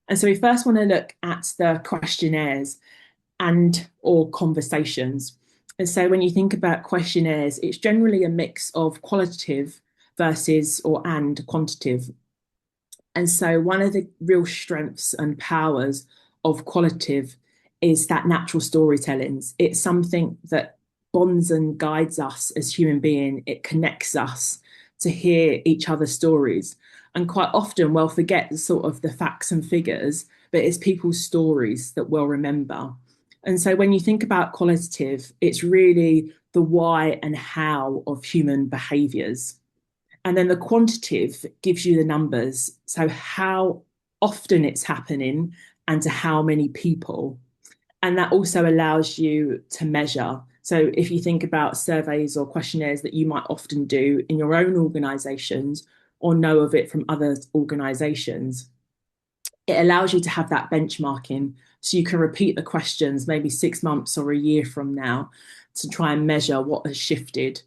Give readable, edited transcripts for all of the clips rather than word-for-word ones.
And so we first want to look at the questionnaires and or conversations. And so when you think about questionnaires, it's generally a mix of qualitative versus or and quantitative. And so one of the real strengths and powers of qualitative is that natural storytelling. It's something that bonds and guides us as human beings. It connects us to hear each other's stories. And quite often we'll forget sort of the facts and figures, but it's people's stories that we'll remember. And so when you think about qualitative, it's really the why and how of human behaviours. And then the quantitative gives you the numbers. So how often it's happening and to how many people. And that also allows you to measure. So if you think about surveys or questionnaires that you might often do in your own organisations or know of it from other organisations, it allows you to have that benchmarking so you can repeat the questions maybe 6 months or a year from now to try and measure what has shifted.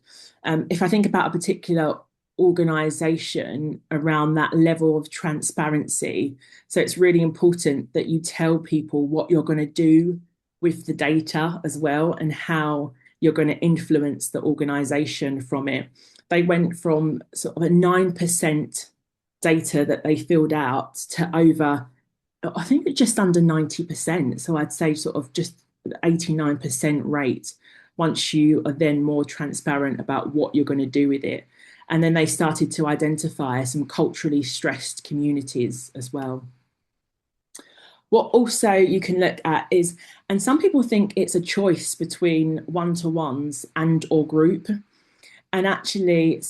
If I think about a particular organisation around that level of transparency, so it's really important that you tell people what you're going to do with the data as well and how you're going to influence the organisation from it. They went from sort of a 9% data that they filled out to over, I think it's just under 90%. So I'd say sort of just 89% rate once you are then more transparent about what you're going to do with it. And then they started to identify some culturally stressed communities as well. What also you can look at is, and some people think it's a choice between one-to-ones and or group. And actually,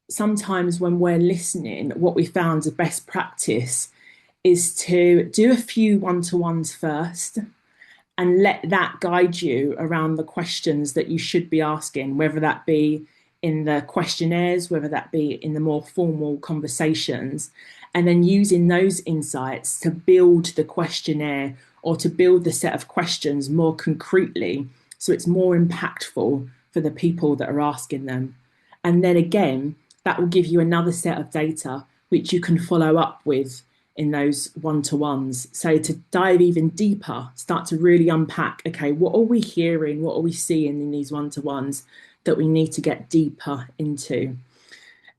sometimes when we're listening, what we found a best practice is to do a few one-to-ones first and let that guide you around the questions that you should be asking, whether that be in the questionnaires, whether that be in the more formal conversations, and then using those insights to build the questionnaire or to build the set of questions more concretely so it's more impactful for the people that are asking them. And then again, that will give you another set of data which you can follow up with in those one-to-ones. So to dive even deeper, start to really unpack, okay, what are we hearing? What are we seeing in these one-to-ones that we need to get deeper into?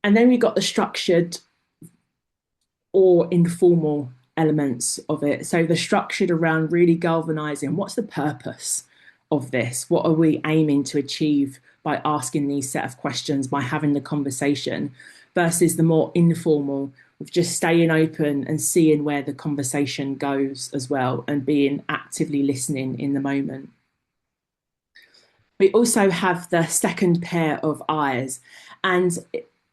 And then we've got the structured or informal elements of it. So the structured around really galvanizing what's the purpose of this? What are we aiming to achieve by asking these set of questions, by having the conversation, versus the more informal of just staying open and seeing where the conversation goes as well and being actively listening in the moment. We also have the second pair of eyes. And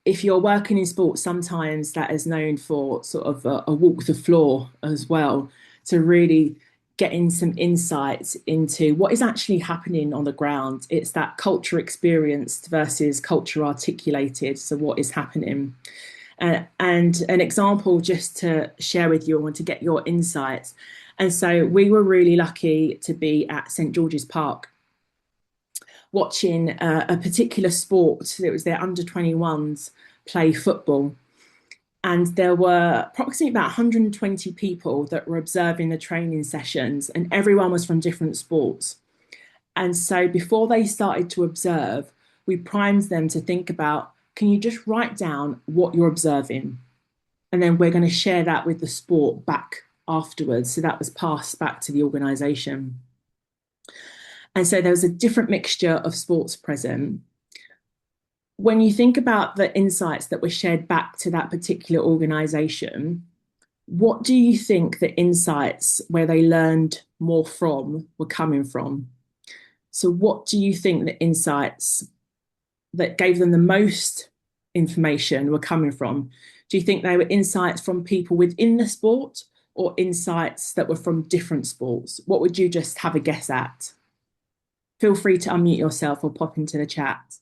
if you're working in sports, sometimes that is known for sort of a walk the floor as well, to really getting some insights into what is actually happening on the ground. It's that culture experienced versus culture articulated. So what is happening? And an example just to share with you and to get your insights. And so we were really lucky to be at St George's Park watching a particular sport. It was their under 21s play football. And there were approximately about 120 people that were observing the training sessions, and everyone was from different sports. And so before they started to observe, we primed them to think about, can you just write down what you're observing? And then we're going to share that with the sport back afterwards. So that was passed back to the organisation. And so there was a different mixture of sports present. When you think about the insights that were shared back to that particular organisation, what do you think the insights where they learned more from were coming from? So what do you think the insights that gave them the most information were coming from? Do you think they were insights from people within the sport or insights that were from different sports? What would you just have a guess at? Feel free to unmute yourself or pop into the chat.